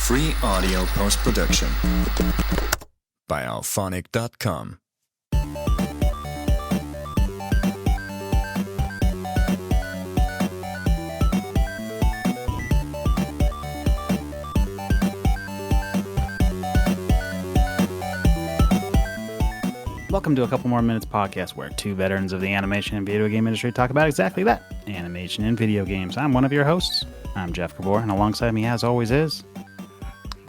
Free audio post-production by alphonic.com. Welcome to A Couple More Minutes podcast, where two veterans of the animation and video game industry talk about exactly that, animation and video games. I'm one of your hosts. I'm Jeff Gabor, and alongside me, as always, is...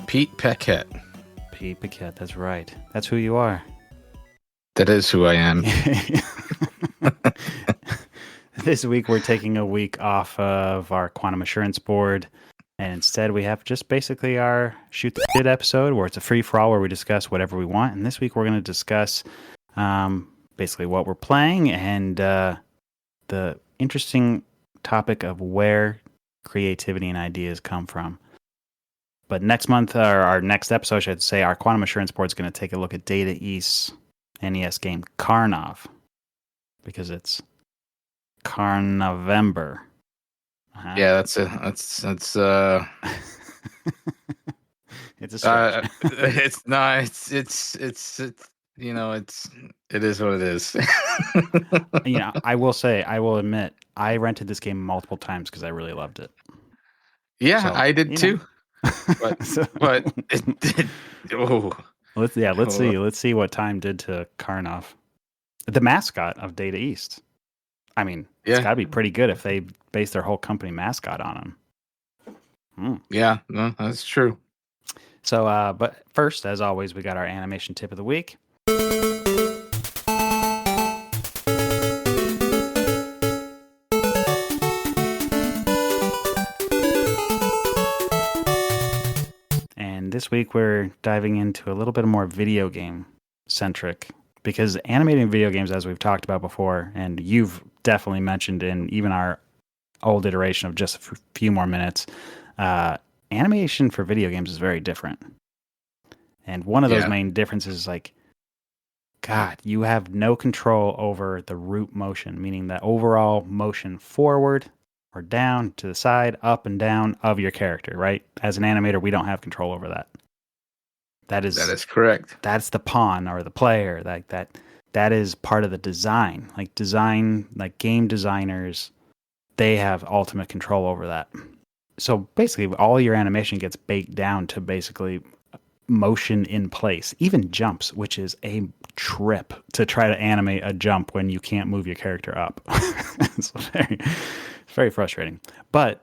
Pete Paquette. Pete Paquette, that's right. That's who you are. That is who I am. This week, we're taking a week off of our quantum assurance board, and instead we have just basically our Shoot the Shit episode, where it's a free-for-all where we discuss whatever we want. And this week, we're going to discuss basically what we're playing and the interesting topic of where creativity and ideas come from. But next month, or our next episode, I should say, our quantum assurance board is going to take a look at Data East's NES game Karnov, because it's Karnovember. Yeah, that's it's a stretch. It is what it is. I will admit, I rented this game multiple times because I really loved it. Yeah, So, I did too. But let's see what time did to Karnov, the mascot of Data East. I mean, it's got to be pretty good if they base their whole company mascot on him. Yeah, no, that's true. So, but first, as always, we got our animation tip of the week. And this week, we're diving into a little bit more video game centric, because animating video games, as we've talked about before, and you've definitely mentioned in even our old iteration of just a few more minutes, animation for video games is very different. And one of those main differences is like, God, you have no control over the root motion, meaning the overall motion forward or down, to the side, up and down of your character, right? As an animator, we don't have control over that. That is correct. That's the pawn or the player. That is part of the design. Like game designers, they have ultimate control over that. So basically, all your animation gets baked down to basically motion in place, even jumps, which is a trip to try to animate a jump when you can't move your character up. It's very frustrating. But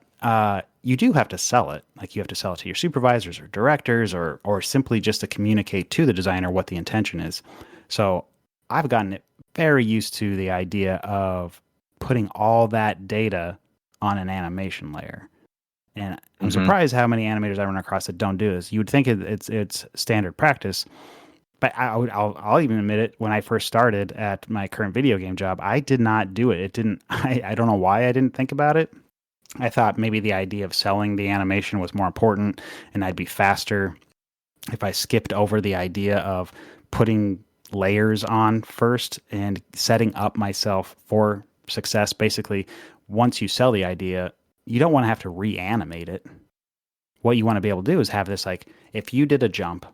you do have to sell it. Like, you have to sell it to your supervisors or directors, or simply just to communicate to the designer what the intention is. So I've gotten very used to the idea of putting all that data on an animation layer. And I'm surprised how many animators I run across that don't do this. You would think it's standard practice, but I'll even admit it. When I first started at my current video game job, I did not do it. It didn't. I don't know why I didn't think about it. I thought maybe the idea of selling the animation was more important, and I'd be faster if I skipped over the idea of putting layers on first and setting up myself for success. Basically, once you sell the idea, you don't want to have to reanimate it. What you want to be able to do is have this, like, if you did a jump,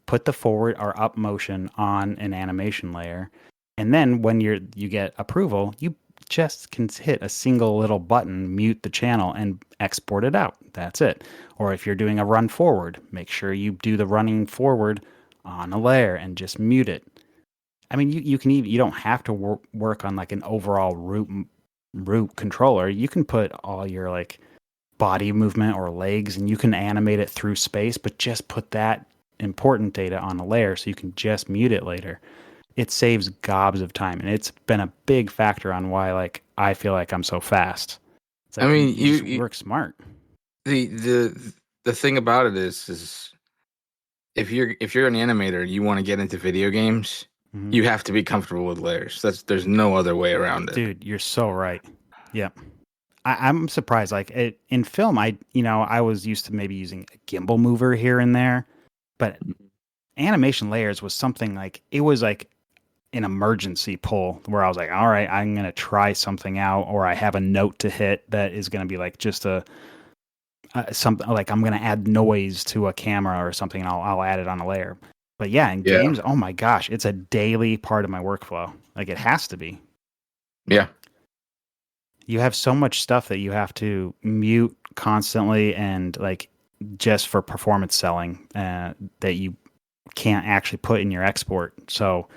put the forward or up motion on an animation layer, and then when you get approval, you just can hit a single little button, mute the channel, and export it out. That's it. Or if you're doing a run forward, make sure you do the running forward on a layer and just mute it. I mean, you don't have to work on like an overall root controller. You can put all your like body movement or legs, and you can animate it through space, but just put that important data on a layer so you can just mute it later. It saves gobs of time, and it's been a big factor on why like I feel like I'm so fast. It's like, you work smart. The thing about it is if you're an animator and you want to get into video games, you have to be comfortable with layers. There's no other way around it. Dude, you're so right. Yep. I'm surprised. Like in film, I was used to maybe using a gimbal mover here and there, but animation layers was something like, it was like an emergency pull where I was like, all right, I'm going to try something out, or I have a note to hit that is going to be like just a something like I'm going to add noise to a camera or something, and I'll add it on a layer. But yeah, in Yeah. games, oh my gosh, it's a daily part of my workflow. Like it has to be. Yeah. You have so much stuff that you have to mute constantly, and like just for performance selling, that you can't actually put in your export. So,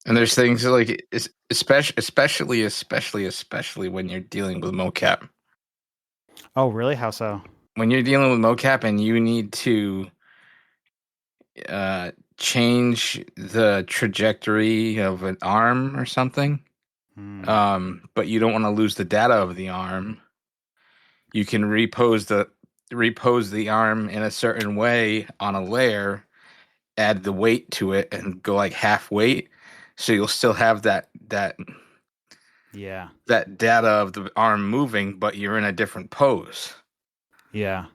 And there's things like especially when you're dealing with mocap. oh really? How so? When you're dealing with mocap and you need to change the trajectory of an arm or something, but you don't want to lose the data of the arm, you can repose the arm in a certain way on a layer, add the weight to it, and go like half weight, so you'll still have Yeah. that data of the arm moving, but you're in a different pose. Yeah.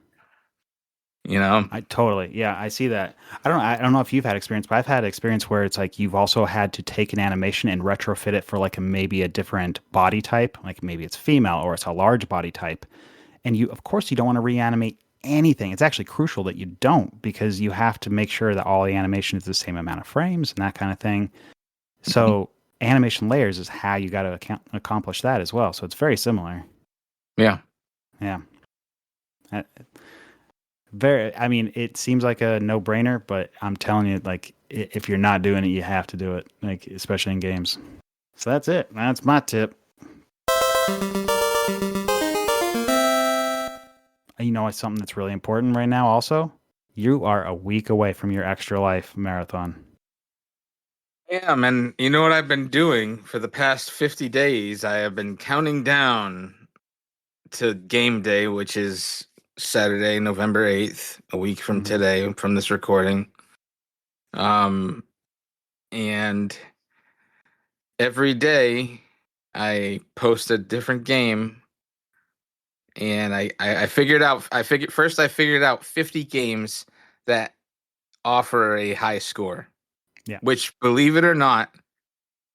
You know? I totally, yeah, I see that. I don't know if you've had experience, but I've had experience where it's like you've also had to take an animation and retrofit it for like maybe a different body type, like maybe it's female or it's a large body type. And you, of course, you don't want to reanimate anything. It's actually crucial that you don't, because you have to make sure that all the animation is the same amount of frames and that kind of thing. So animation layers is how you got to accomplish that as well. So it's very similar. Yeah. Yeah. Uh, I mean, it seems like a no-brainer, but I'm telling you, like, if you're not doing it, you have to do it, like, especially in games. So that's it. That's my tip. You know, it's something that's really important right now also? You are a week away from your Extra Life marathon. Yeah, man. You know what I've been doing for the past 50 days? I have been counting down to game day, which is Saturday, November 8th, a week from today, from this recording. And every day I post a different game, and I figured out I figured out 50 games that offer a high score. Yeah. Which, believe it or not,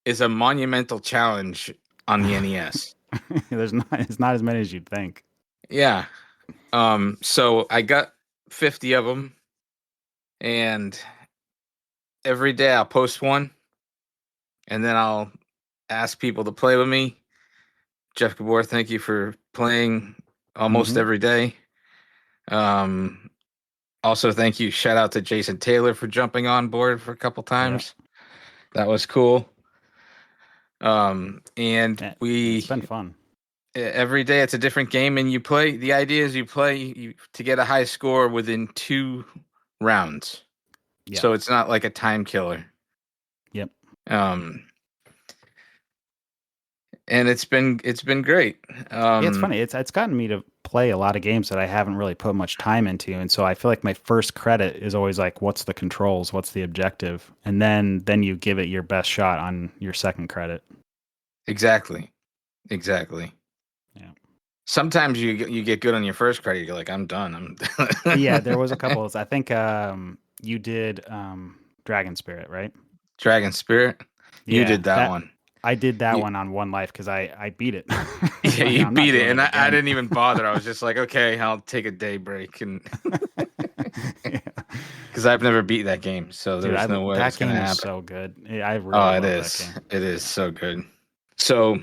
is a monumental challenge on the NES. It's not as many as you'd think. Yeah. So I got 50 of them, and every day I'll post one, and then I'll ask people to play with me. Jeff Gabor, thank you for playing almost every day. Also, thank you. Shout out to Jason Taylor for jumping on board for a couple times. Yeah. That was cool. And it's been fun. Every day it's a different game, and you play. The idea is you play to get a high score within 2 rounds. Yep. So it's not like a time killer. Yep. And it's been great. Yeah, it's funny. It's gotten me to play a lot of games that I haven't really put much time into, and so I feel like my first credit is always like, what's the controls, what's the objective, and then you give it your best shot on your second credit. Exactly. Yeah. Sometimes you get good on your first credit. You're like, I'm done. Yeah, there was a couple. I think you did Dragon Spirit, right? Dragon Spirit. Yeah, you did that one. I did that one on one life because I beat it. Yeah, you beat it, and I didn't even bother. I was just like, okay, I'll take a day break, and because I've never beat that game, so there's no way it's gonna happen. That game is so good. I really love that game. It is so good. So,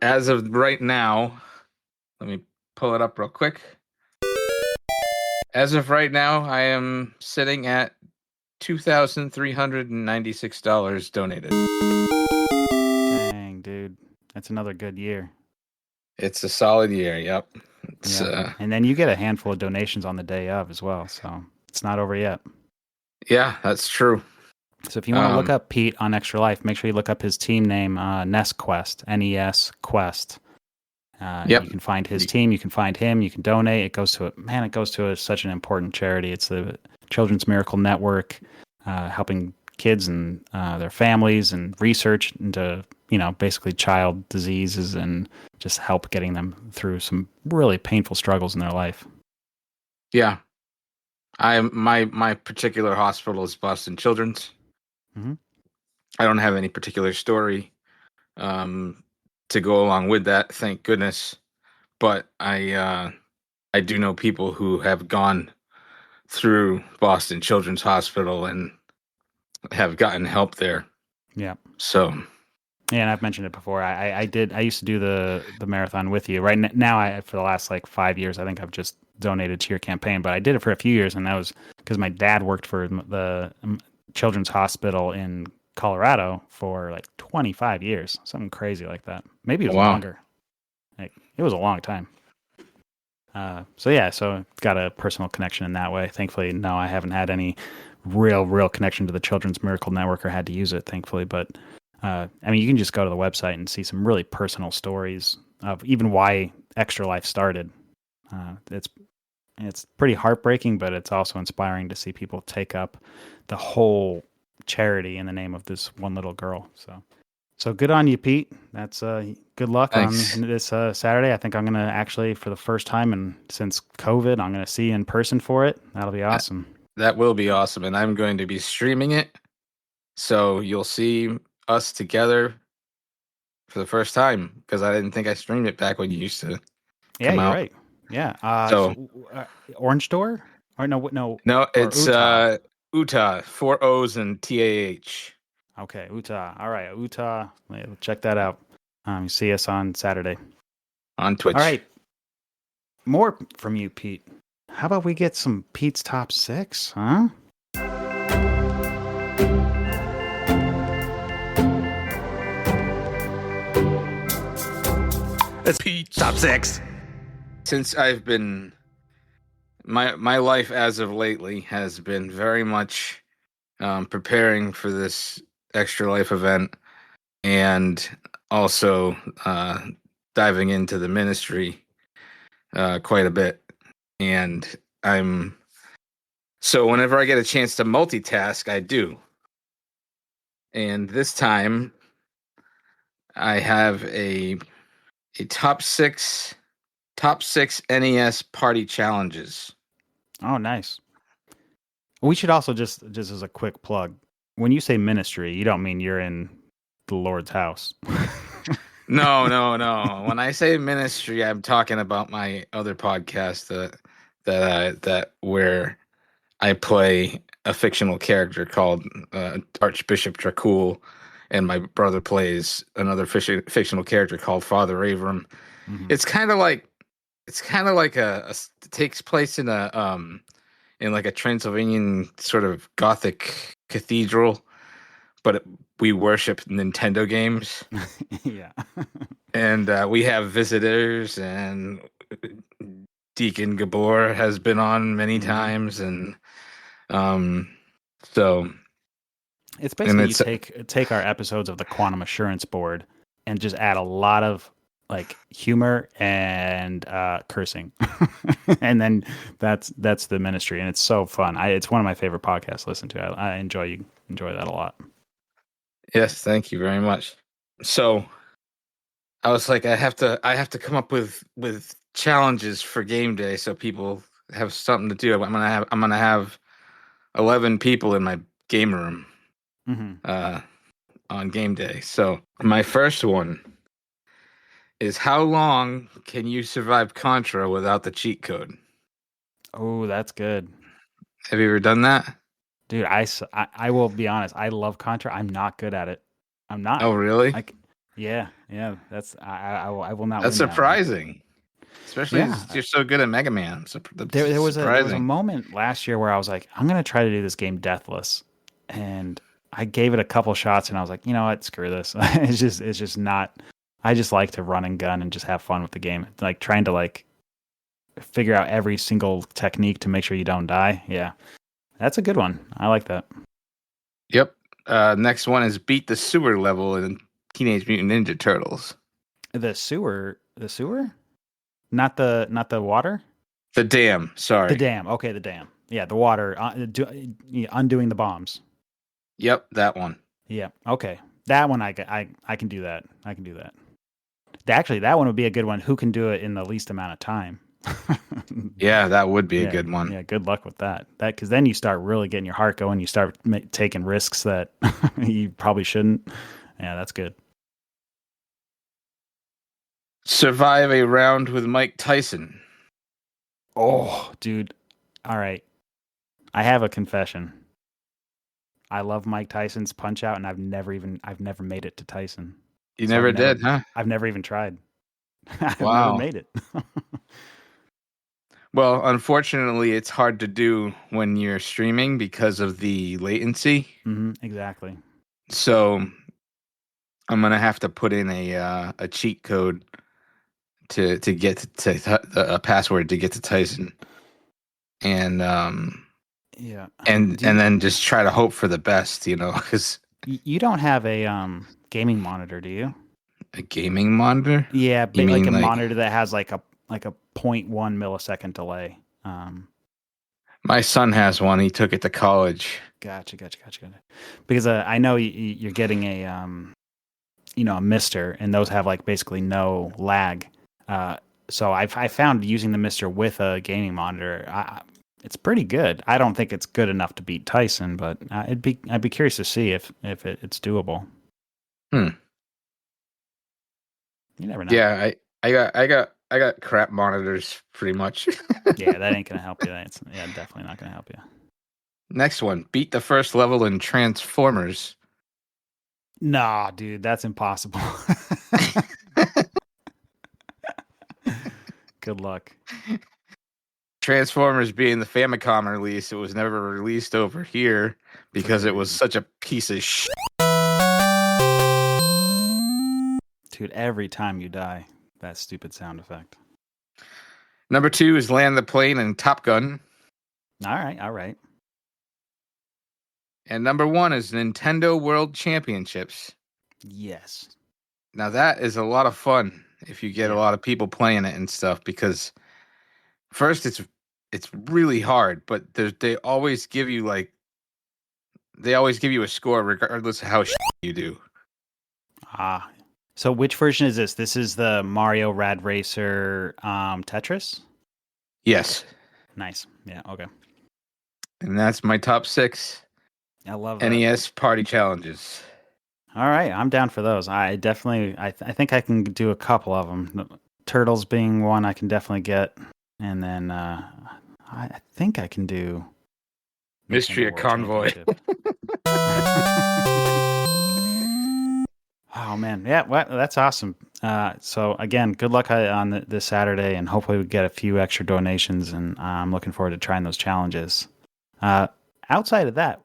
as of right now, let me pull it up real quick. As of right now, I am sitting at $2,396 donated. Dang, dude. That's another good year. It's a solid year, yep. And then you get a handful of donations on the day of as well, so it's not over yet. Yeah, that's true. So if you want to look up Pete on Extra Life, make sure you look up his team name, NES Quest, NES Quest. You can find his team, you can find him, you can donate. It goes to such an important charity. It's the Children's Miracle Network, helping kids and their families and research into, basically child diseases and just help getting them through some really painful struggles in their life. Yeah. My particular hospital is Boston Children's. Mm-hmm. I don't have any particular story to go along with that, thank goodness. But I I do know people who have gone through Boston Children's Hospital and have gotten help there. Yeah. So, yeah, and I've mentioned it before. I used to do the marathon with you. Right now, for the last like 5 years, I think I've just donated to your campaign. But I did it for a few years, and that was because my dad worked for the Children's Hospital in Colorado for like 25 years, something crazy like that. Maybe it was wow. longer. Like it was a long time. So got a personal connection in that way. Thankfully, no, I haven't had any real connection to the Children's Miracle Network or had to use it, thankfully. But I mean, you can just go to the website and see some really personal stories of even why Extra Life started. It's pretty heartbreaking, but it's also inspiring to see people take up the whole charity in the name of this one little girl. So good on you, Pete. That's good luck Thanks. on this Saturday. I think I'm gonna actually, for the first time and since COVID, I'm gonna see you in person for it. That'll be awesome. That will be awesome, and I'm going to be streaming it, so you'll see us together for the first time because I didn't think I streamed it back when you used to Yeah, come you're out. right. Yeah. Orange Door? Or no, No, or it's Utah. Utah, 4 O's and TAH Okay, Utah. All right, Utah. Check that out. You see us on Saturday. on Twitch. All right. More from you, Pete. How about we get some Pete's top 6, huh? It's Pete's Top 6. Since I've been my life as of lately has been very much preparing for this Extra Life event and also diving into the ministry quite a bit. And so whenever I get a chance to multitask, I do. And this time I have a top six NES party challenges. Oh, nice. We should also just as a quick plug, when you say ministry, you don't mean you're in the Lord's house. No. When I say ministry, I'm talking about my other podcast that where I play a fictional character called Archbishop Dracul, and my brother plays another fictional character called Father Avram. Mhm. It's kind of like it takes place in like a Transylvanian sort of Gothic cathedral, but we worship Nintendo games. Yeah. And we have visitors, and Deacon Gabor has been on many times, and so It's and basically you take our episodes of the Quantum Assurance Board and just add a lot of like humor and cursing, and then that's the ministry, and it's so fun. It's one of my favorite podcasts to listen to. I enjoy that a lot. Yes, thank you very much. So I was like, I have to come up with challenges for game day so people have something to do. I'm gonna have 11 people in my game room on game day. So my first one is, how long can you survive Contra without the cheat code? Oh, that's good. Have you ever done that? Dude, I will be honest. I love Contra. I'm not good at it. I'm not. Oh, really? Like, yeah. That's I will not That's win that one. surprising. Especially Yeah. as you're so good at Mega Man. So There was a moment last year where I was like, I'm gonna try to do this game deathless, and I gave it a couple shots, and I was like, you know what, screw this. It's just not. I just like to run and gun and just have fun with the game. Like trying to like figure out every single technique to make sure you don't die. Yeah, that's a good one. I like that. Yep. Next one is beat the sewer level in Teenage Mutant Ninja Turtles. The sewer, not the water. The dam. Sorry. The dam. Okay, the dam. Yeah, the water. Undoing the bombs. Yep, that one. Yeah. Okay, that one I can do that. I can do that. Actually, that one would be a good one. Who can do it in the least amount of time? Yeah, that would be a good one. Yeah, good luck with that. Because then you start really getting your heart going. You start taking risks that you probably shouldn't. Yeah, that's good. Survive a round with Mike Tyson. Oh, dude. All right. I have a confession. I love Mike Tyson's Punch Out, and I've never made it to Tyson. You So never did, huh? I've never even tried. I've never Wow. made it. Well, unfortunately, it's hard to do when you're streaming because of the latency. Exactly. So I'm gonna have to put in a cheat code to get a password to get to Tyson, and Yeah. and Do and then just try to hope for the best, because you don't have a gaming monitor, do you? a gaming monitor. Yeah, You like mean a like monitor that has like a zero point 0.1 millisecond delay. my son has one. He took it to college. Gotcha. Because I know you're getting a a Mister, and those have like basically no lag. So I found using the Mister with a gaming monitor, it's pretty good. I don't think it's good enough to beat Tyson, but I'd be curious to see if it's doable. Hmm. You never know. Yeah, I got crap monitors pretty much. Yeah, that ain't gonna help you. That's definitely not gonna help you. Next one, beat the first level in Transformers. Nah, dude, that's impossible. Good luck. Transformers being the Famicom release, it was never released over here For because good it was reason. such a piece of shit. Dude, every time you die, that stupid sound effect. Number 2 is Land the Plane and Top Gun. All right. And number 1 is Nintendo World Championships. Yes. Now that is a lot of fun if you get a Yeah. lot of people playing it and stuff, because first it's really hard, but they always give you a score regardless of how you do. Ah. So which version is this? This is the Mario Rad Racer Tetris? Yes. Nice. Yeah, okay. And that's my top 6 I love that. NES party challenges. All right, I'm down for those. I definitely I think I can do a couple of them. Turtles being one I can definitely get, and then I think I can do Mystery Nintendo of World Convoy. Championship. Oh man, yeah, well, that's awesome. So again, good luck on this Saturday, and hopefully we get a few extra donations. And I'm looking forward to trying those challenges. Uh, Outside of that,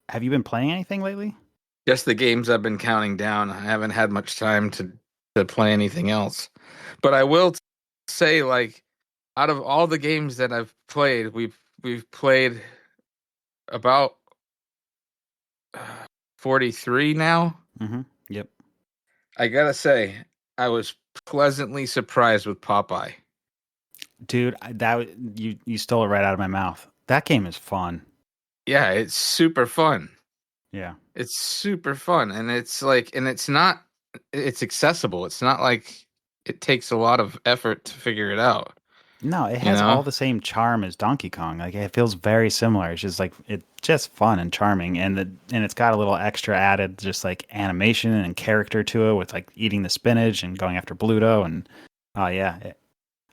have you been playing anything lately? Just the games I've been counting down. I haven't had much time to play anything else. But I will say, like, out of all the games that I've played, we've played about 43 now. Yep. I gotta say, I was pleasantly surprised with Popeye. Dude, you stole it right out of my mouth. That game is fun. Yeah, it's super fun. Yeah. It's super fun, and it's accessible. It's not like it takes a lot of effort to figure it out, No, it you has know? all the same charm as Donkey Kong. Like it feels very similar. It's just like it's just fun and charming, and it's got a little extra added, just like animation and character to it, with like eating the spinach and going after Bluto. And oh yeah,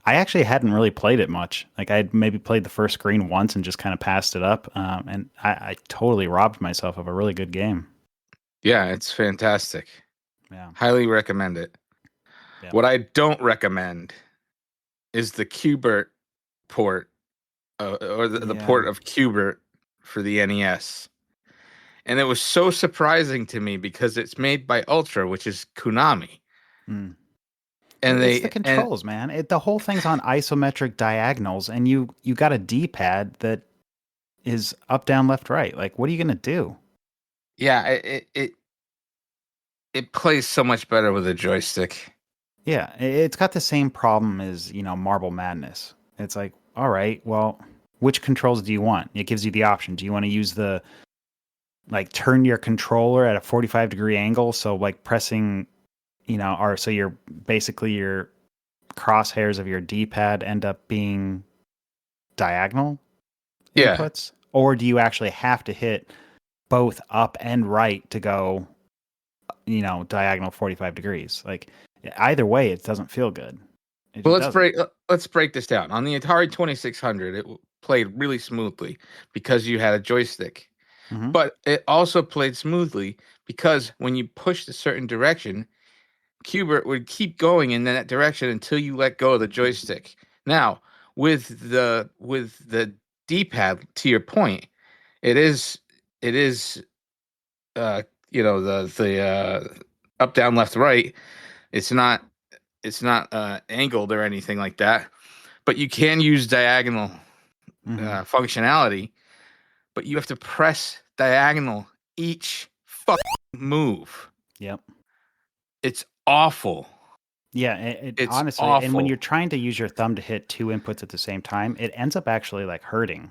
I actually hadn't really played it much. Like I'd maybe played the first screen once and just kind of passed it up. And I totally robbed myself of a really good game. Yeah, it's fantastic. Yeah. Highly recommend it. Yeah. What I don't recommend is the Qbert port, or the Yeah. port of Qbert for the NES. And it was so surprising to me because it's made by Ultra, which is Konami. Mm. And It's the and controls, man. The whole thing's on isometric diagonals, and you got a D-pad that is up, down, left, right. Like, what are you gonna do? yeah, it plays so much better with a joystick. Yeah, it's got the same problem as Marble Madness. It's like, all right, well, which controls do you want? It gives you the option. Do you want to use the like turn your controller at a 45-degree angle, so like pressing, or so you're basically your crosshairs of your D-pad end up being diagonal Yeah. inputs, or do you actually have to hit both up and right to go, diagonal 45 degrees? Like either way, it doesn't feel good. It Well, just doesn't. let's break this down. On the Atari 2600, played really smoothly because you had a joystick. Hmm. But it also played smoothly because when you pushed a certain direction, Qbert would keep going in that direction until you let go of the joystick. Now, with the D-pad, to your point, it is uh the up down left right. It's not angled or anything like that, but you can use diagonal Hmm. functionality, but you have to press diagonal each fucking move. Yep. It's awful. Yeah, it It's honestly, and when awful. you're trying to use your thumb to hit two inputs at the same time, it ends up actually like hurting.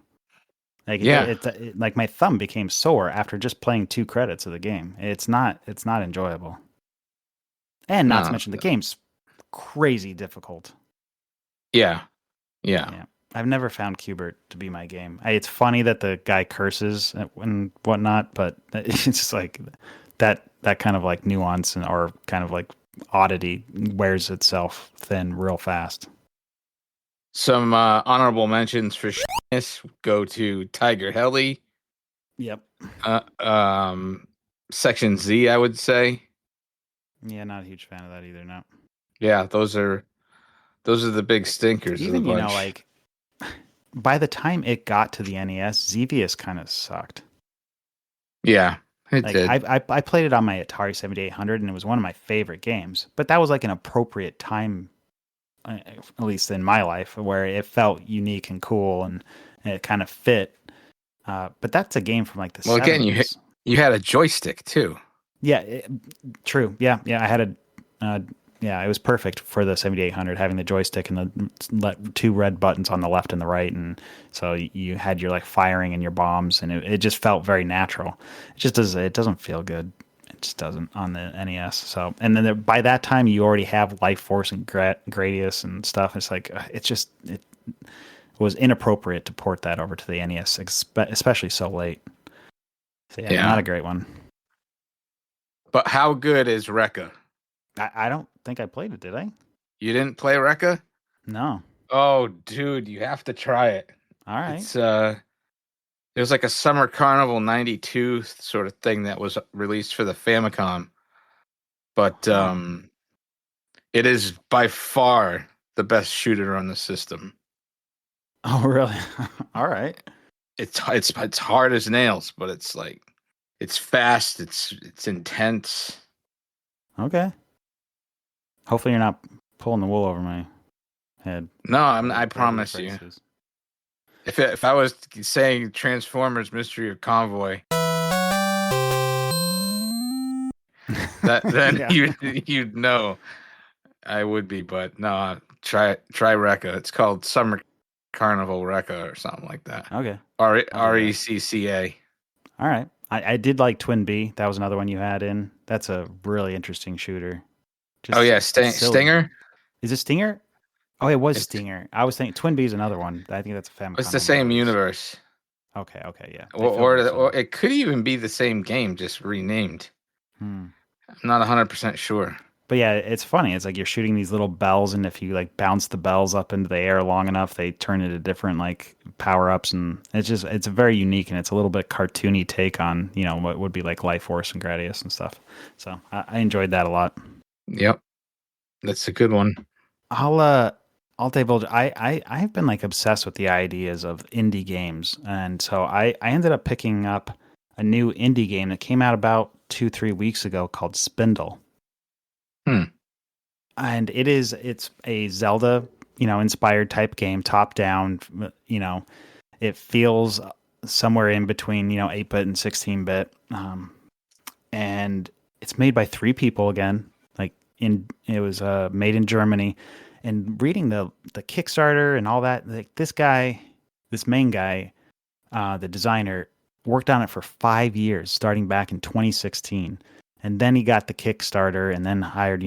Like Yeah. like my thumb became sore after just playing 2 credits of the game. It's not enjoyable. And not to No. mention the game's crazy difficult. Yeah. Yeah. Yeah. I've never found Qbert to be my game. It's funny that the guy curses and whatnot, but it's just like that kind of like nuance and or kind of like oddity wears itself thin real fast. Some honorable mentions for this go to Tiger Heli, Yep. uh, um, Section Z, I would say. Yeah, not a huge fan of that either. No. Yeah, those are the big stinkers of the Even bunch. like by the time it got to the NES, Xevious kind of sucked. Yeah, it Like did. I played it on my Atari 7800 and it was one of my favorite games. But that was like an appropriate time, at least in my life, where it felt unique and cool and it kind of fit. But that's a game from like the Well, again, 70s. you had a joystick too. Yeah, true. Yeah, yeah. I had yeah, it was perfect for the 7800 having the joystick and the two red buttons on the left and the right, and so you had your like firing and your bombs, and it just felt very natural. It doesn't feel good. It just doesn't on the NES. So, and then by that time you already have Life Force and Gradius and stuff. It's like it was inappropriate to port that over to the NES, especially so late. So yeah, not Yeah, a great one. but how good is Rekka? I don't think I played it, did I? You didn't play Rekka? No. Oh, dude, you have to try it. All right. It's it was like a Summer Carnival '92 sort of thing that was released for the Famicom, but Huh. it is by far the best shooter on the system. Oh, really? All right. It's hard as nails, but it's like it's fast, it's intense. Okay. Hopefully you're not pulling the wool over my head. No, I Whatever your promise you. phrase is. If I was saying Transformers Mystery of Convoy, that then Yeah. you'd know I would be, but no, try Recca. It's called Summer Carnival Recca or something like that. Okay. I'll do that. RECCA. All right. I did like Twin B. That was another one you had in. That's a really interesting shooter. Oh Just yeah, silly. Stinger. Is it Stinger? Oh, it was It's Stinger. I was thinking Twin B is another one. I think that's a it's Famicom the one, but same it was universe, okay. Okay, yeah. They or feel very or similar. it could even be the same game, just renamed. Hmm. I'm not 100% sure. But yeah, it's funny. It's like you're shooting these little bells, and if you like bounce the bells up into the air long enough, they turn into different like power ups, and it's very unique, and it's a little bit cartoony take on what would be like Life Force and Gradius and stuff. So I enjoyed that a lot. Yep, that's a good one. I'll I'll divulge. I've been like obsessed with the ideas of indie games, and so I ended up picking up a new indie game that came out about 2-3 weeks ago called Spindle. Hmm. And it's a Zelda, inspired type game, top down, it feels somewhere in between, 8-bit and 16-bit. And it's made by 3 people again, like it was made in Germany. And reading the Kickstarter and all that, like this main guy, the designer, worked on it for 5 years, starting back in 2016. And then he got the Kickstarter and then hired,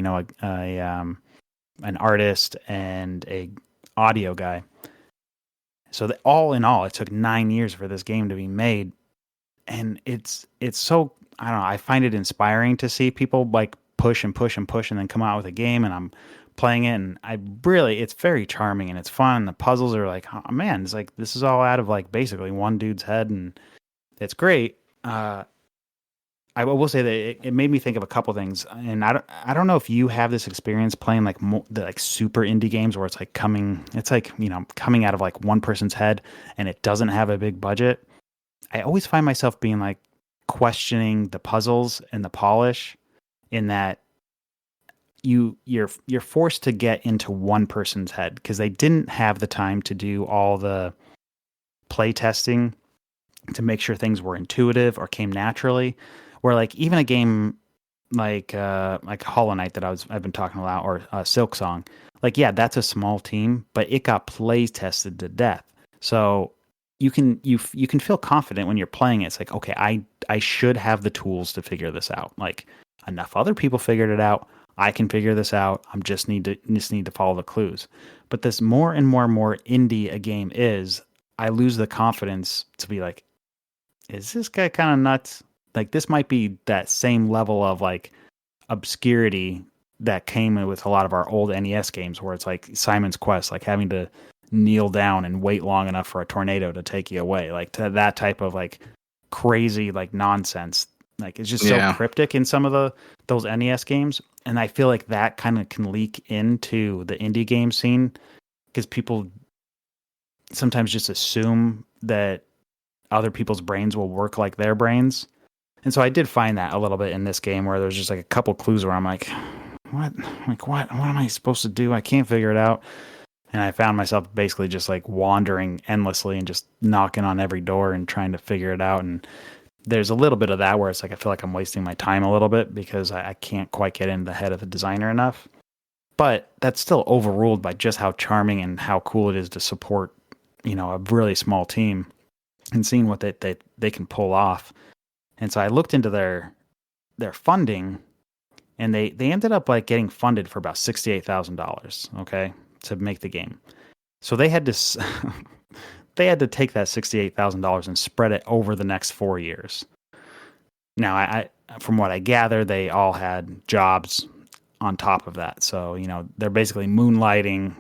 an artist and a audio guy. So that all in all, it took 9 years for this game to be made, and it's so I don't know. I find it inspiring to see people like push and push and push, and then come out with a game. And I'm playing it, and it's very charming and it's fun. The puzzles are like, oh man, it's like this is all out of like basically one dude's head, and it's great. I will say that it made me think of a couple things, and I don't know if you have this experience playing like the like super indie games where it's like coming out of like one person's head, and it doesn't have a big budget. I always find myself being like questioning the puzzles and the polish, in that you're forced to get into one person's head because they didn't have the time to do all the play testing to make sure things were intuitive or came naturally. Where like even a game like Hollow Knight that I've been talking about, or Silk Song, like yeah, that's a small team, but it got play tested to death. So you can feel confident when you're playing it. It's like, okay, I should have the tools to figure this out. Like enough other people figured it out. I can figure this out. I'm just need to follow the clues. But this more and more and more indie a game is, I lose the confidence to be like, is this guy kind of nuts? Like this might be that same level of like obscurity that came with a lot of our old NES games, where it's like Simon's Quest, like having to kneel down and wait long enough for a tornado to take you away, like to that type of like crazy like nonsense. Like it's just so cryptic in some of those NES games, and I feel like that kind of can leak into the indie game scene because people sometimes just assume that other people's brains will work like their brains. And so I did find that a little bit in this game, where there's just like a couple clues where I'm like, what? Like, what am I supposed to do? I can't figure it out. And I found myself basically just like wandering endlessly and just knocking on every door and trying to figure it out. And there's a little bit of that where it's like I feel like I'm wasting my time a little bit because I can't quite get into the head of the designer enough. But that's still overruled by just how charming and how cool it is to support, a really small team and seeing what they can pull off. And so I looked into their funding, and they ended up like getting funded for about $68,000, okay, to make the game. So they had to they had to take that $68,000 and spread it over the next 4 years. Now, I from what I gather, they all had jobs on top of that. So, they're basically moonlighting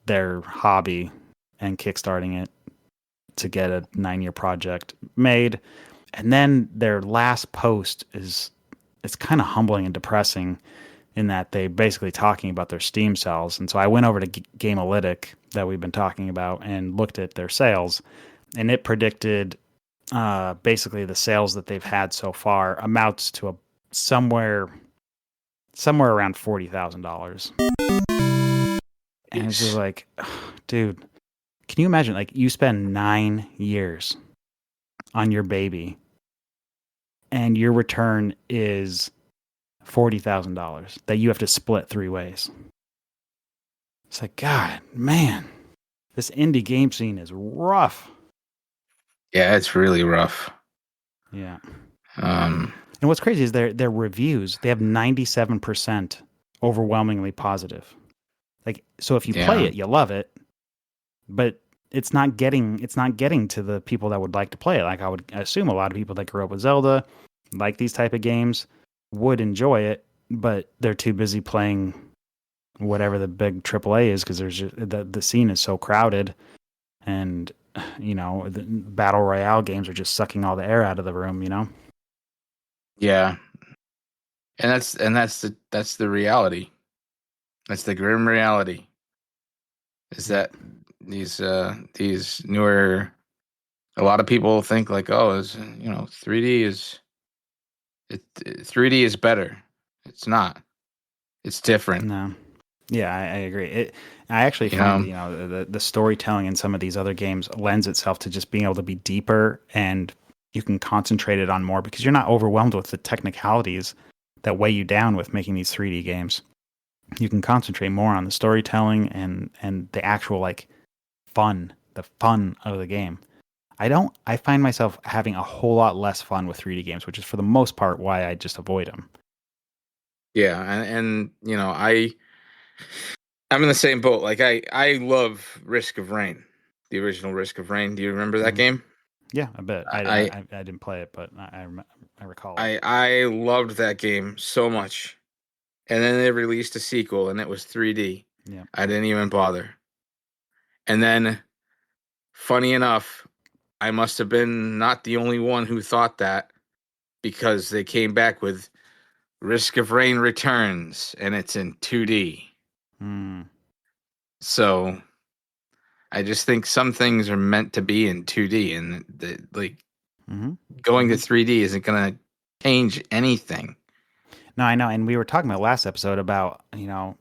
their hobby and kickstarting it to get a 9-year project made. And then their last post it's kind of humbling and depressing, in that they basically talking about their Steam sales. And so I went over to Gamealytic that we've been talking about and looked at their sales, and it predicted basically the sales that they've had so far amounts to somewhere around $40,000. And it's just like, dude, can you imagine? Like you spend 9 years on your baby, and your return is $40,000 that you have to split 3 ways. It's like, God, man, this indie game scene is rough. Yeah, it's really rough. Yeah. And what's crazy is their reviews. They have 97% overwhelmingly positive. Like, so if you play it, you love it, but it's not getting to the people that would like to play it. Like I would assume a lot of people that grew up with Zelda, like these type of games, would enjoy it, but they're too busy playing whatever the big AAA is, because there's just, the scene is so crowded, and the battle royale games are just sucking all the air out of the room. Yeah, and that's the reality. That's the grim reality. Is that these newer, a lot of people think like, oh, 3D is 3D is better. It's not. It's different. No. Yeah, I agree. I actually find the storytelling in some of these other games lends itself to just being able to be deeper, and you can concentrate it on more because you're not overwhelmed with the technicalities that weigh you down with making these 3D games. You can concentrate more on the storytelling and the actual like the fun of the game. I find myself having a whole lot less fun with 3D games, which is for the most part why I just avoid them. Yeah, and I'm in the same boat. Like I love Risk of Rain, the original Risk of Rain. Do you remember that game? Yeah, I bet. I didn't play it, but I recall it. I loved that game so much, and then they released a sequel, and it was 3D. Yeah. I didn't even bother. And then, funny enough, I must have been not the only one who thought that, because they came back with Risk of Rain Returns, and it's in 2D. Mm. So I just think some things are meant to be in 2D, and Mm-hmm. going to 3D isn't going to change anything. No, I know. And we were talking about last episode about,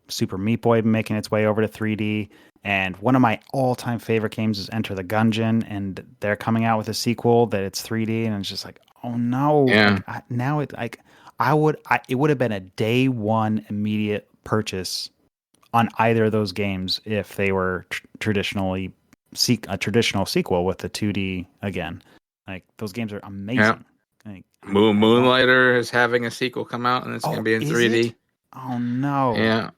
Super Meat Boy making its way over to 3D. And one of my all-time favorite games is Enter the Gungeon, and they're coming out with a sequel that it's 3D, and it's just like, oh no! Yeah. It would have been a day one immediate purchase on either of those games if they were traditionally a traditional sequel with the 2D again. Like those games are amazing. Like, Moonlighter is having a sequel come out, and it's going to be in is 3D. it? Oh no! Yeah.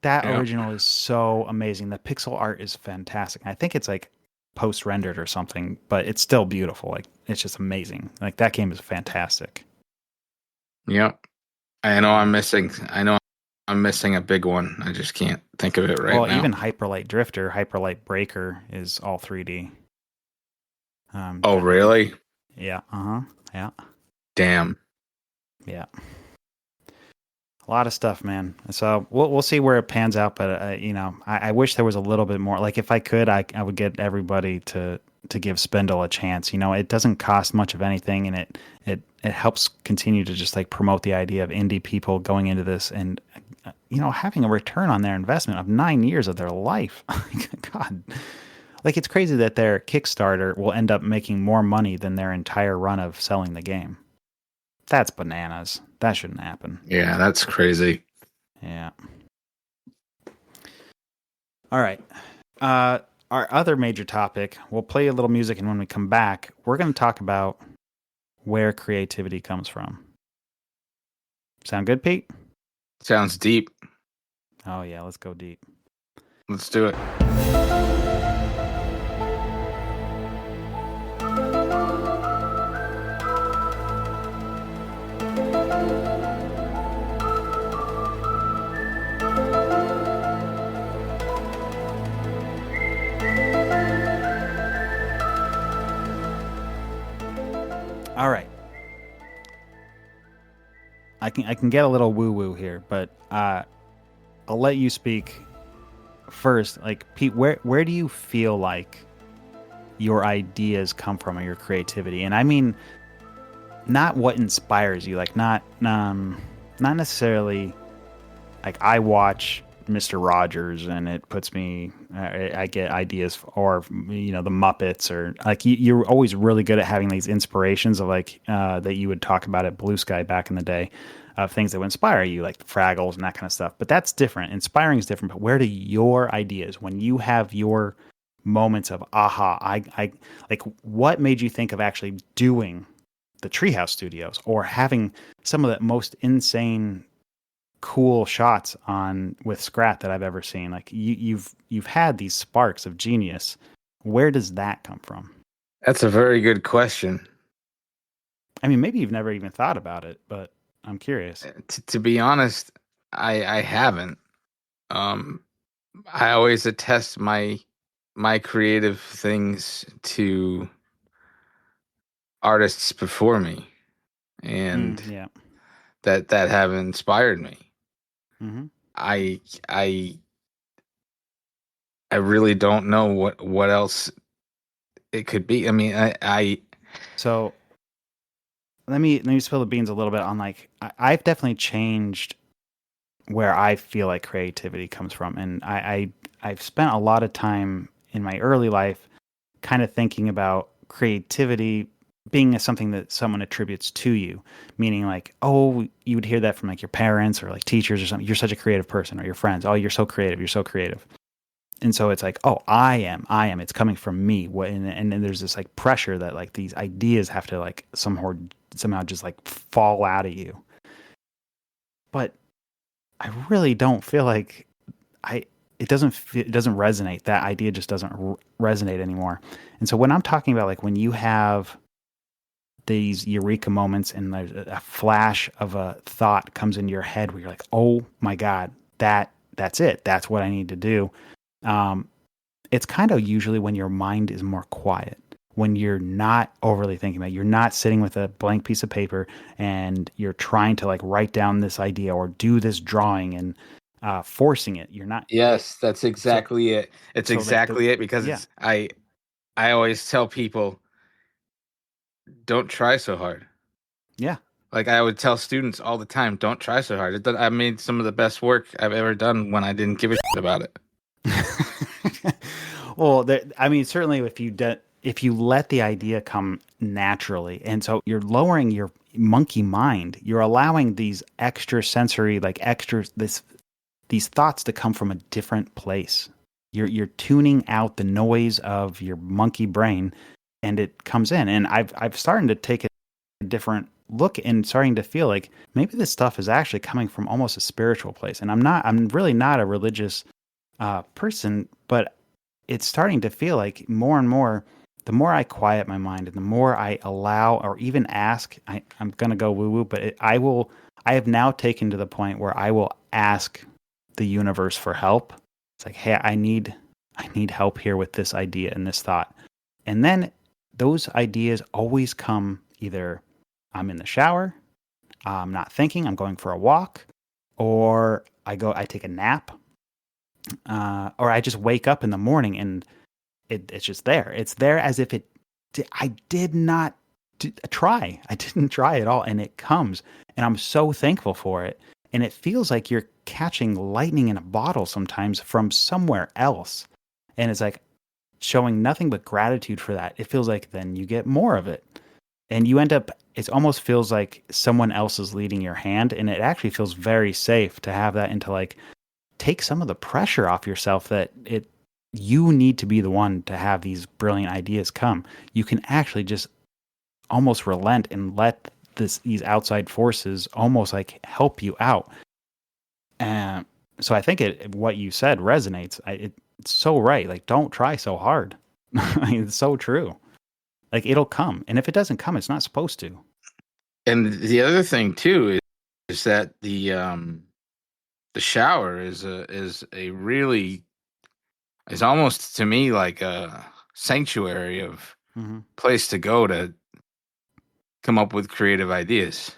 That original is so amazing. The pixel art is fantastic. I think it's like post-rendered or something, but it's still beautiful. Like it's just amazing. Like that game is fantastic. Yep. I know I'm missing a big one. I just can't think of it right now. Even Hyperlight Drifter, Hyperlight Breaker is all 3D. Oh, really? Yeah. Yeah. Damn. Yeah. A lot of stuff, man. So we'll see where it pans out. But I wish there was a little bit more. Like if I could, I would get everybody to give Spindle a chance. It doesn't cost much of anything, and it helps continue to just like promote the idea of indie people going into this and having a return on their investment of 9 years of their life. God, like it's crazy that their Kickstarter will end up making more money than their entire run of selling the game. That's bananas. That shouldn't happen. Yeah, that's crazy. Yeah. All right. Our other major topic, we'll play a little music, and when we come back, we're going to talk about where creativity comes from. Sound good, Pete? Sounds deep. Oh, yeah. Let's go deep. Let's do it. All right. I can get a little woo-woo here, but I'll let you speak first. Like, Pete, where do you feel like your ideas come from, or your creativity? And I mean, not what inspires you, like not necessarily like I watch Mr. Rogers and it puts me, I get ideas, or the Muppets, or like you're always really good at having these inspirations of like that you would talk about at Blue Sky back in the day, of things that would inspire you, like the Fraggles and that kind of stuff. But that's different. Inspiring is different. But where do your ideas, when you have your moments of aha, I like, what made you think of actually doing the Treehouse Studios, or having some of the most insane cool shots on with Scrat that I've ever seen? Like you've had these sparks of genius. Where does that come from? That's a very good question. I mean, maybe you've never even thought about it, but I'm curious. To be honest, I haven't. I always attest my creative things to artists before me, and Yeah. that have inspired me. Mm-hmm. I really don't know what else it could be. I mean, So let me spill the beans a little bit on like I've definitely changed where I feel like creativity comes from, and I've spent a lot of time in my early life kind of thinking about creativity being something that someone attributes to you, meaning like, oh, you would hear that from like your parents or like teachers or something. You're such a creative person, or your friends. Oh, you're so creative. You're so creative. And so it's like, oh, I am. It's coming from me. And then there's this like pressure that like these ideas have to like somehow just like fall out of you. But I really don't feel like it doesn't resonate. That idea just doesn't resonate anymore. And so when I'm talking about like when you have these eureka moments, and there's a flash of a thought comes into your head where you're like, oh my God, that's it. That's what I need to do. It's kind of usually when your mind is more quiet, when you're not overly thinking about it. You're not sitting with a blank piece of paper and you're trying to like write down this idea or do this drawing and forcing it. You're not. Yes, that's exactly it. It's so, like, exactly it, because yeah. I always tell people, don't try so hard. Yeah. Like I would tell students all the time, don't try so hard. I made some of the best work I've ever done when I didn't give a shit about it. Well, I mean, certainly if you let the idea come naturally, and so you're lowering your monkey mind, you're allowing these extra sensory, like these thoughts to come from a different place. You're tuning out the noise of your monkey brain, and it comes in. And I've started to take a different look and starting to feel like maybe this stuff is actually coming from almost a spiritual place. And I'm really not a religious person, but it's starting to feel like more and more, the more I quiet my mind and the more I allow or even ask, I'm going to go woo woo, but I have now taken to the point where I will ask the universe for help. It's like, hey, I need help here with this idea and this thought. And then those ideas always come either I'm in the shower, I'm not thinking, I'm going for a walk, or I take a nap, or I just wake up in the morning and it's just there. It's there as if I did not try. I didn't try at all, and it comes, and I'm so thankful for it. And it feels like you're catching lightning in a bottle sometimes from somewhere else, and it's like showing nothing but gratitude for that. It feels like then you get more of it, and you end up. It almost feels like someone else is leading your hand, and it actually feels very safe to have that, and to like take some of the pressure off yourself that you need to be the one to have these brilliant ideas come. You can actually just almost relent and let these outside forces almost like help you out. And so I think what you said resonates. It's so right. Like, don't try so hard. I mean, it's so true. Like, it'll come, and if it doesn't come, it's not supposed to. And the other thing too is that the shower is almost to me like a sanctuary of place to go to come up with creative ideas.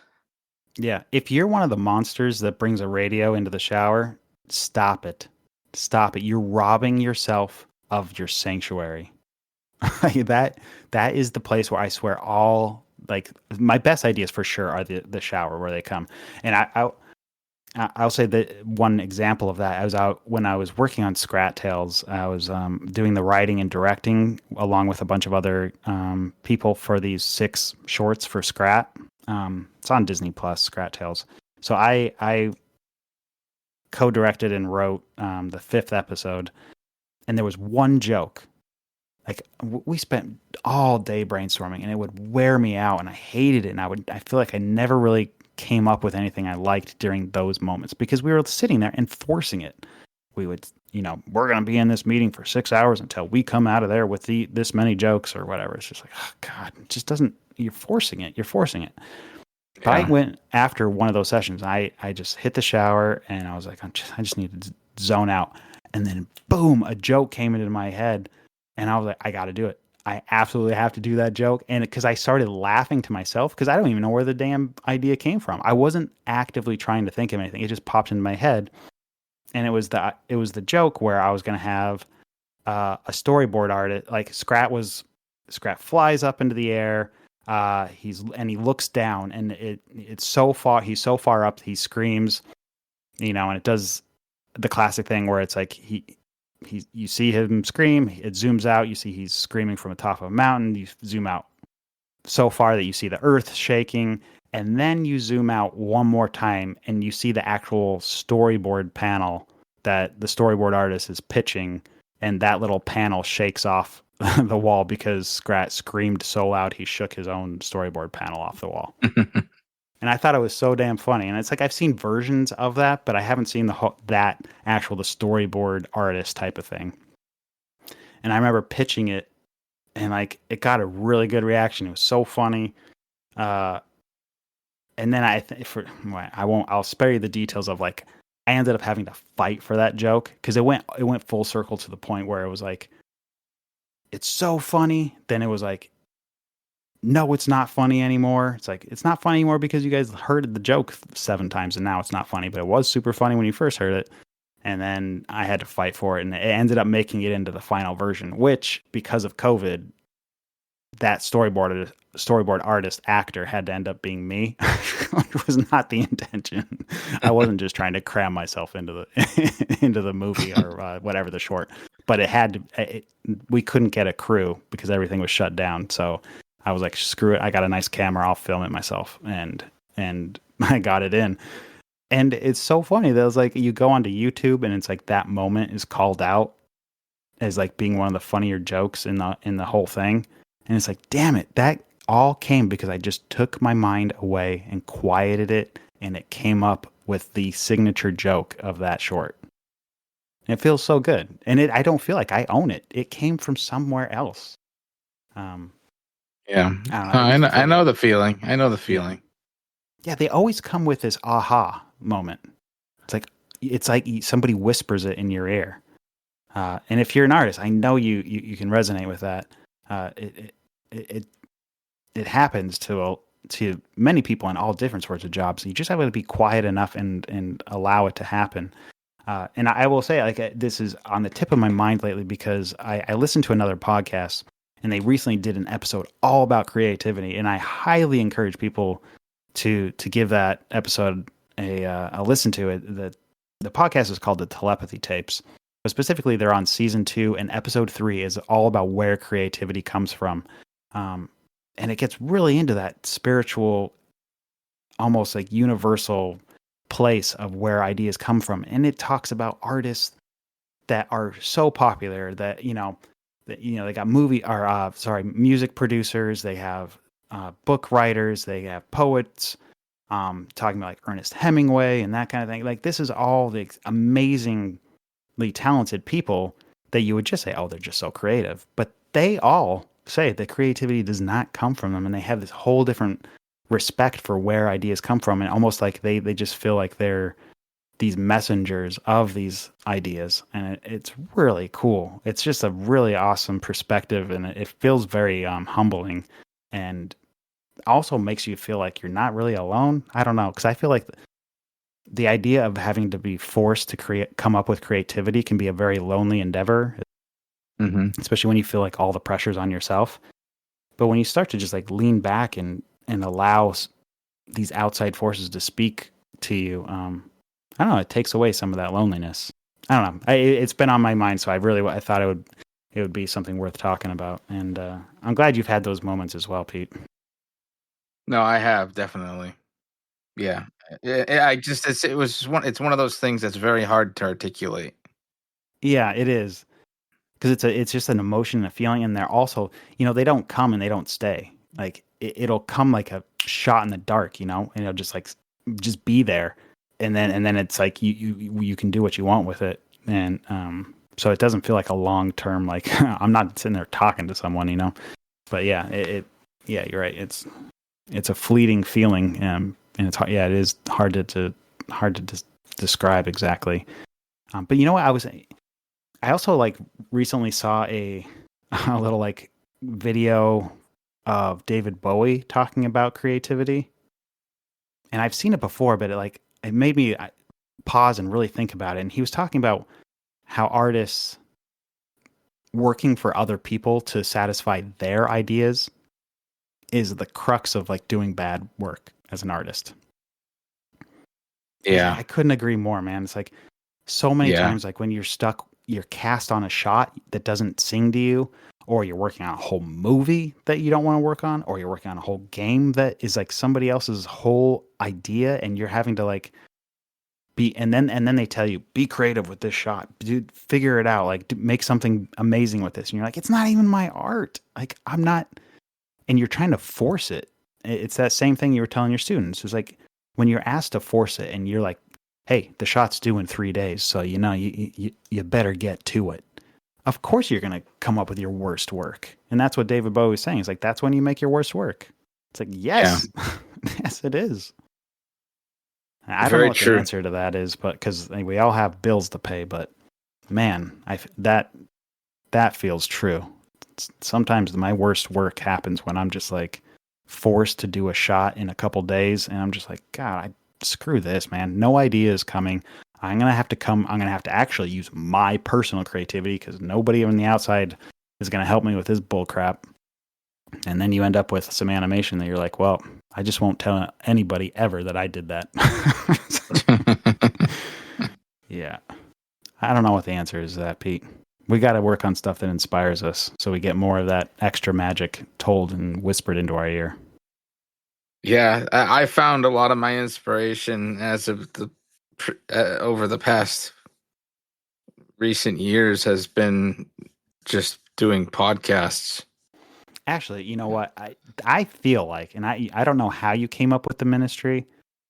Yeah. If you're one of the monsters that brings a radio into the shower, stop it. Stop it. You're robbing yourself of your sanctuary. that is the place where I swear all like my best ideas for sure are the shower where they come. And I'll say that one example of that, I was out when I was working on Scrat Tales. I was doing the writing and directing along with a bunch of other people for these 6 shorts for Scrat. It's on Disney Plus, Scrat Tales. So I co-directed and wrote the 5th episode, and there was one joke. Like we spent all day brainstorming, and it would wear me out, and I hated it, and I feel like I never really came up with anything I liked during those moments because we were sitting there and forcing it. We would, we're going to be in this meeting for 6 hours until we come out of there with this many jokes or whatever. It's just like, oh God, it just doesn't, you're forcing it. But I went after one of those sessions. I just hit the shower and I was like, I just need to zone out. And then boom, a joke came into my head and I was like, I got to do it. I absolutely have to do that joke. And because I started laughing to myself because I don't even know where the damn idea came from. I wasn't actively trying to think of anything. It just popped into my head. And it was the joke where I was going to have a storyboard artist, like Scrat flies up into the air. He looks down and he's so far up, he screams, and it does the classic thing where it's like you see him scream, it zooms out, you see he's screaming from the top of a mountain, you zoom out so far that you see the earth shaking, and then you zoom out one more time and you see the actual storyboard panel that the storyboard artist is pitching, and that little panel shakes off the wall because Scrat screamed so loud he shook his own storyboard panel off the wall. And I thought it was so damn funny. And it's like I've seen versions of that, but I haven't seen the storyboard artist type of thing. And I remember pitching it, and like it got a really good reaction. It was so funny. And then I'll spare you the details of like, I ended up having to fight for that joke because it went full circle to the point where it was like, it's so funny. Then it was like, no, it's not funny anymore. It's like, it's not funny anymore because you guys heard the joke 7 times and now it's not funny, but it was super funny when you first heard it. And then I had to fight for it, and it ended up making it into the final version, which, because of COVID, that storyboard artist actor had to end up being me, which was not the intention. I wasn't just trying to cram myself into the into the movie or whatever the short, but we couldn't get a crew because everything was shut down. So I was like, screw it. I got a nice camera. I'll film it myself, and I got it in. And it's so funny that it's like you go onto YouTube and it's like that moment is called out as like being one of the funnier jokes in the whole thing. And it's like, damn it, that all came because I just took my mind away and quieted it, and it came up with the signature joke of that short. And it feels so good. And I don't feel like I own it. It came from somewhere else. Yeah. I know the feeling. I know the feeling. Yeah, they always come with this aha moment. It's like somebody whispers it in your ear. And if you're an artist, I know you can resonate with that. It happens to many people in all different sorts of jobs. You just have to be quiet enough and allow it to happen. And I will say, like, this is on the tip of my mind lately because I listened to another podcast and they recently did an episode all about creativity, and I highly encourage people to give that episode a listen to it. The podcast is called the Telepathy Tapes, but specifically they're on season 2, and episode 3 is all about where creativity comes from. And it gets really into that spiritual, almost like universal place of where ideas come from. And it talks about artists that are so popular that, they got music producers, they have book writers, they have poets, talking about like Ernest Hemingway and that kind of thing. Like, this is all the amazingly talented people that you would just say, oh, they're just so creative. But they all say that creativity does not come from them, and they have this whole different respect for where ideas come from, and almost like they just feel like they're these messengers of these ideas, and it's really cool. It's just a really awesome perspective, and it feels very humbling, and also makes you feel like you're not really alone. I don't know, because I feel like the idea of having to be forced to come up with creativity can be a very lonely endeavor, especially when you feel like all the pressure's on yourself. But when you start to just like lean back and allow these outside forces to speak to you, I don't know, it takes away some of that loneliness. I don't know. It's been on my mind, so I thought it would be something worth talking about. And I'm glad you've had those moments as well, Pete. No, I have, definitely. Yeah. It's one of those things that's very hard to articulate. Yeah, it is. Because it's just an emotion and a feeling, and they're also, they don't come and they don't stay. Like, it'll come like a shot in the dark, and it'll just be there, and then it's like you can do what you want with it, and so it doesn't feel like a long term, like I'm not sitting there talking to someone, but yeah, yeah, you're right. It's a fleeting feeling, and it's hard. Yeah, it is hard to describe exactly. But you know what I also like recently saw a little like video of David Bowie talking about creativity. And I've seen it before, but it made me pause and really think about it. And he was talking about how artists working for other people to satisfy their ideas is the crux of like doing bad work as an artist. Yeah. I couldn't agree more, man. It's like so many times, like when you're cast on a shot that doesn't sing to you, or you're working on a whole movie that you don't want to work on, or you're working on a whole game that is like somebody else's whole idea, and you're having to like and then they tell you, be creative with this shot, dude, figure it out, like make something amazing with this, and you're like, it's not even my art, like I'm not, and you're trying to force it. It's that same thing you were telling your students. It's like when you're asked to force it, and you're like, hey, the shot's due in 3 days, so you better get to it. Of course you're going to come up with your worst work. And that's what David Bowie is saying. It's like, that's when you make your worst work. It's like, yes, yes, it is. I don't know Very what true. the answer to that is, but because we all have bills to pay. But man, that feels true. Sometimes my worst work happens when I'm just like forced to do a shot in a couple days, and I'm just like, God, screw this, man. No idea is coming. I'm gonna have to actually use my personal creativity because nobody on the outside is gonna help me with this bull crap. And then you end up with some animation that you're like, well, I just won't tell anybody ever that I did that. Yeah. I don't know what the answer is to that, Pete. We got to work on stuff that inspires us so we get more of that extra magic told and whispered into our ear. Yeah, I found a lot of my inspiration as of the over the past recent years has been just doing podcasts. Actually, you know what? I feel like, and I don't know how you came up with the ministry,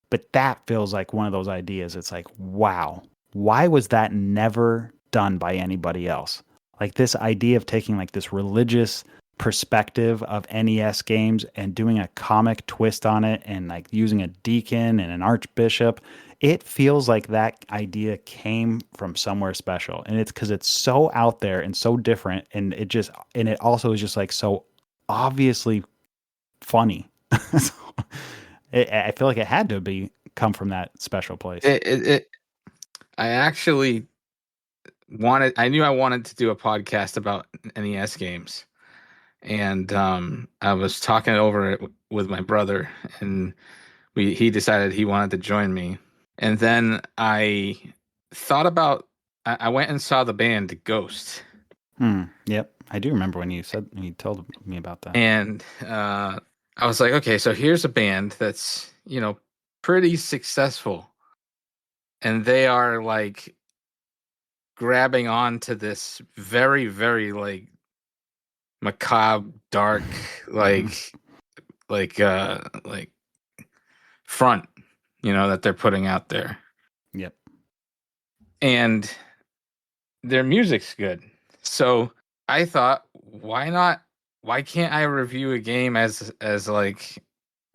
but that feels like one of those ideas. It's like, wow, why was that never done by anybody else? Like this idea of taking like this religious perspective of NES games and doing a comic twist on it and like using a deacon and an archbishop. It feels like that idea came from somewhere special. And it's because it's so out there and so different. And it also is just like so obviously funny. So, I feel like it had to be come from that special place. I actually I knew I wanted to do a podcast about NES games. And I was talking over it with my brother, and he decided he wanted to join me. And then I thought about I went and saw the band Ghost. Yep, I do remember when you told me about that. And I was like, okay, so here's a band that's pretty successful, and they are like grabbing on to this very, very like macabre, dark, like front, that they're putting out there. Yep. And their music's good. So I thought, why not? Why can't I review a game as like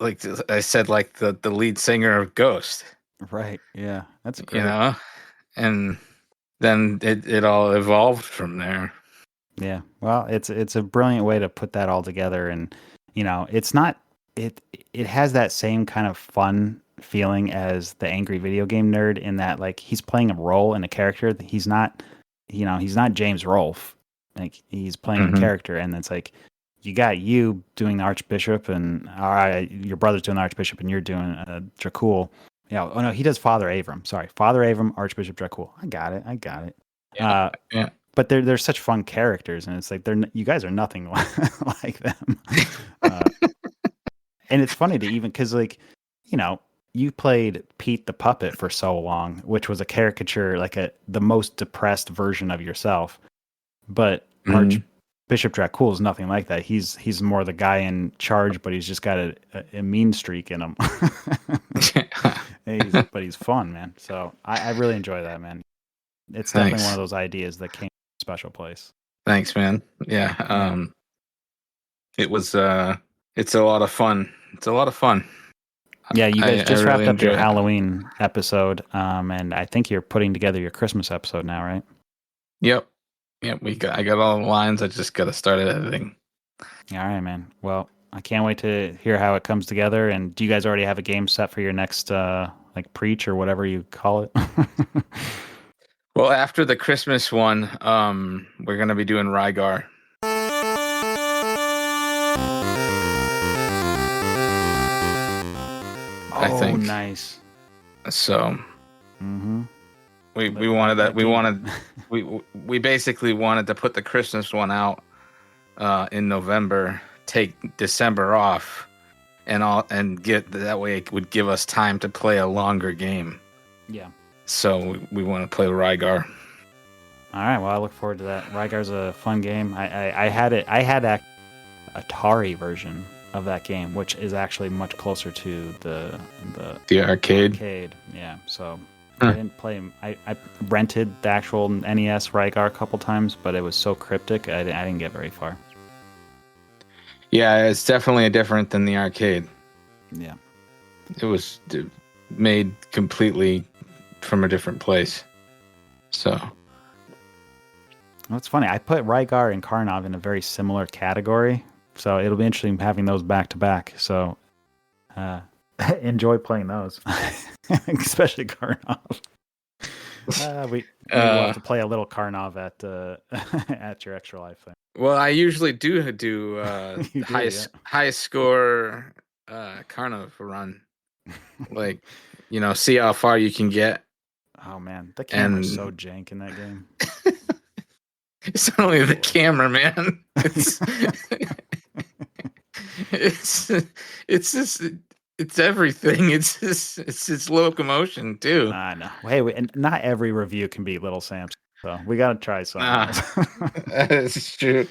I said, like the lead singer of Ghost? Right. Yeah, that's great. And then it all evolved from there. Yeah. Well, it's a brilliant way to put that all together, and it's not it has that same kind of fun feeling as the angry video game nerd in that like he's playing a role and a character. He's not he's not James Rolfe. Like he's playing a character, and it's like you got you doing the Archbishop, and your brother's doing the Archbishop, and you're doing Dracul. Yeah. Oh no, he does Father Avram. Sorry, Father Avram, Archbishop Dracul. I got it. Yeah. Yeah. But they're such fun characters, and it's like you guys are nothing like them. And it's funny to even because like you played Pete the Puppet for so long, which was a caricature, like the most depressed version of yourself. But Archbishop Dracul is nothing like that. He's more the guy in charge, but he's just got a mean streak in him. But he's fun, man. So I really enjoy that, man. It's definitely one of those ideas that came from a special place. Thanks, man. Yeah. It was it's a lot of fun. Yeah, you guys just wrapped really up your enjoy it. Halloween episode, and I think you're putting together your Christmas episode now, right? Yep. I got all the lines. I just got to start editing. All right, man. Well, I can't wait to hear how it comes together. And do you guys already have a game set for your next like preach or whatever you call it? Well, after the Christmas one, we're gonna be doing Rygar. I think. Nice. So, we wanted that. We basically wanted to put the Christmas one out in November, take December off, and get that way it would give us time to play a longer game. Yeah. So we want to play Rygar. All right. Well, I look forward to that. Rygar's a fun game. I had a Atari version of that game, which is actually much closer to the arcade. Yeah. So I didn't play. I rented the actual NES Rygar a couple times, but it was so cryptic. I didn't get very far. Yeah, it's definitely different than the arcade. Yeah. It was made completely from a different place. So, Well, it's funny. I put Rygar and Karnov in a very similar category, so it'll be interesting having those back to back. So, enjoy playing those, especially Karnov. We maybe we'll have to play a little Karnov at at your Extra Life thing. well, I usually do You do, highest score Carniv run, like see how far you can get. Oh man, the camera's And so jank in that game. it's not only the camera, man. It's it's just it's everything. It's locomotion too. I know. Hey, and not every review can be Little Sam's, so we got to try something. That's true.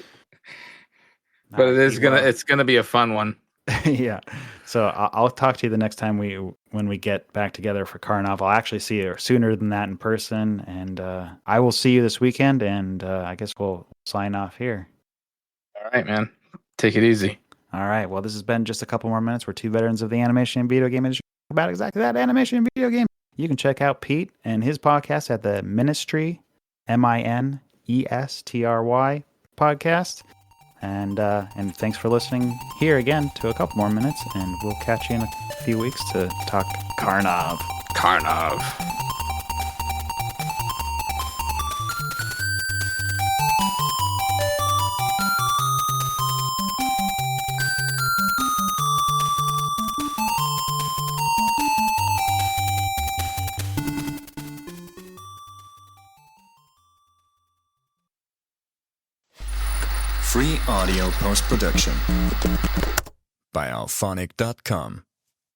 All But right, it's gonna be a fun one. yeah. So I'll talk to you the next time when we get back together for Carnival. I'll actually see you sooner than that in person, and I will see you this weekend. And I guess we'll sign off here. All right, man. Take it easy. All right. Well, this has been just a couple more minutes. We're two veterans of the animation and video game industry about exactly that animation and video game. You can check out Pete and his podcast at the Ministry, MINESTRY podcast. And thanks for listening here again to a couple more minutes, and we'll catch you in a few weeks to talk Karnov. Karnov. Free audio post-production by alphonic.com.